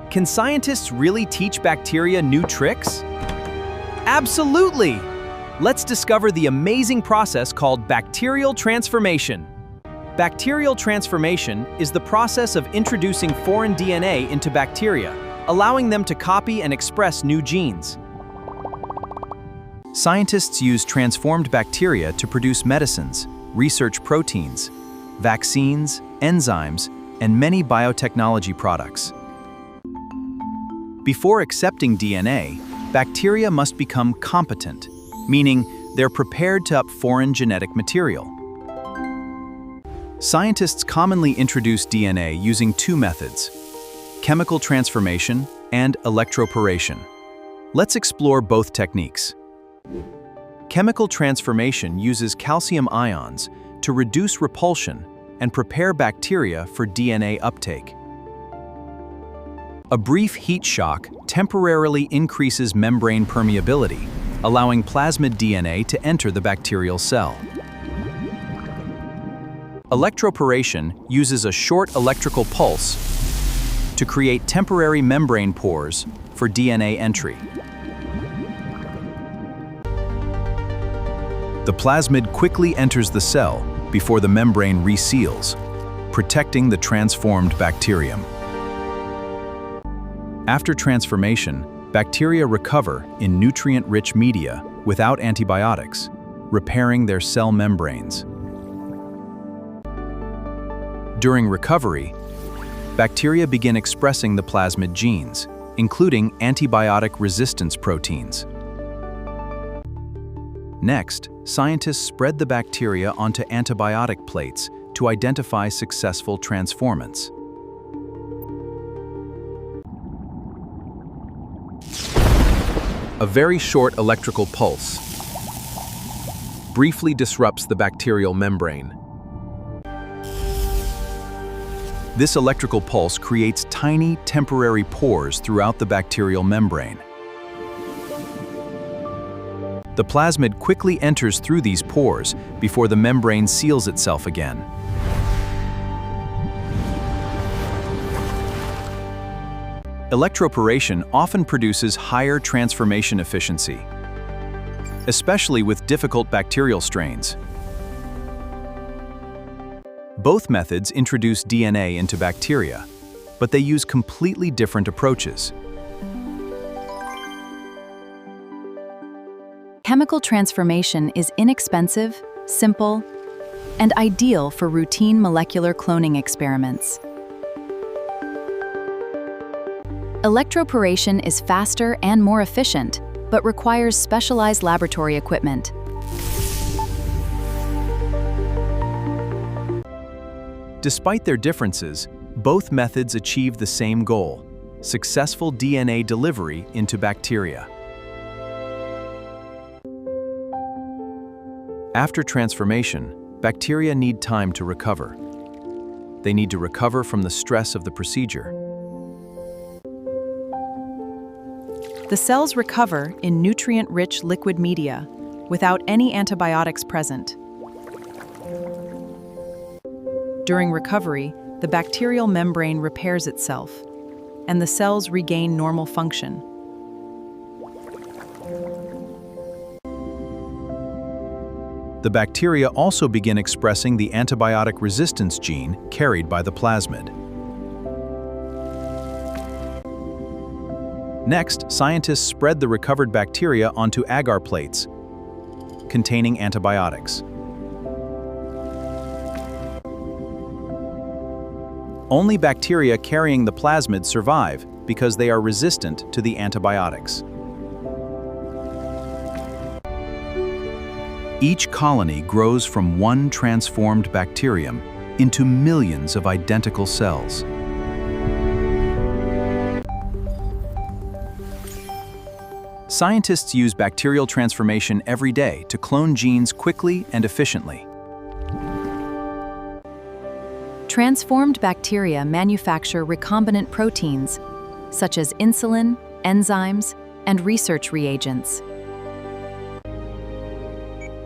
Can scientists really teach bacteria new tricks? Absolutely! Let's discover the amazing process called bacterial transformation. Bacterial transformation is the process of introducing foreign DNA into bacteria, allowing them to copy and express new genes. Scientists use transformed bacteria to produce medicines, research proteins, vaccines, enzymes, and many biotechnology products. Before accepting DNA, bacteria must become competent, meaning they're prepared to up foreign genetic material. Scientists commonly introduce DNA using two methods: chemical transformation and electroporation. Let's explore both techniques. Chemical transformation uses calcium ions to reduce repulsion and prepare bacteria for DNA uptake. A brief heat shock temporarily increases membrane permeability, allowing plasmid DNA to enter the bacterial cell. Electroporation uses a short electrical pulse to create temporary membrane pores for DNA entry. The plasmid quickly enters the cell before the membrane reseals, protecting the transformed bacterium. After transformation, bacteria recover in nutrient-rich media without antibiotics, repairing their cell membranes. During recovery, bacteria begin expressing the plasmid genes, including antibiotic resistance proteins. Next, scientists spread the bacteria onto antibiotic plates to identify successful transformants. A very short electrical pulse briefly disrupts the bacterial membrane. This electrical pulse creates tiny, temporary pores throughout the bacterial membrane. The plasmid quickly enters through these pores before the membrane seals itself again. Electroporation often produces higher transformation efficiency, especially with difficult bacterial strains. Both methods introduce DNA into bacteria, but they use completely different approaches. Chemical transformation is inexpensive, simple, and ideal for routine molecular cloning experiments. Electroporation is faster and more efficient, but requires specialized laboratory equipment. Despite their differences, both methods achieve the same goal: successful DNA delivery into bacteria. After transformation, bacteria need time to recover. They need to recover from the stress of the procedure. The cells recover in nutrient-rich liquid media without any antibiotics present. During recovery, the bacterial membrane repairs itself, and the cells regain normal function. The bacteria also begin expressing the antibiotic resistance gene carried by the plasmid. Next, scientists spread the recovered bacteria onto agar plates containing antibiotics. Only bacteria carrying the plasmid survive because they are resistant to the antibiotics. Each colony grows from one transformed bacterium into millions of identical cells. Scientists use bacterial transformation every day to clone genes quickly and efficiently. Transformed bacteria manufacture recombinant proteins, such as insulin, enzymes, and research reagents.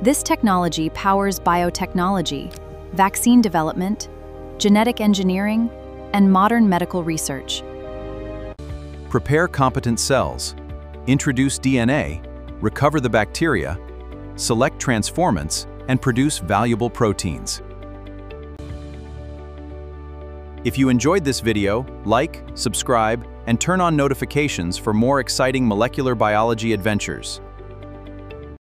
This technology powers biotechnology, vaccine development, genetic engineering, and modern medical research. prepare competent cells, introduce DNA, recover the bacteria, select transformants, and produce valuable proteins. If you enjoyed this video, like, subscribe, and turn on notifications for more exciting molecular biology adventures.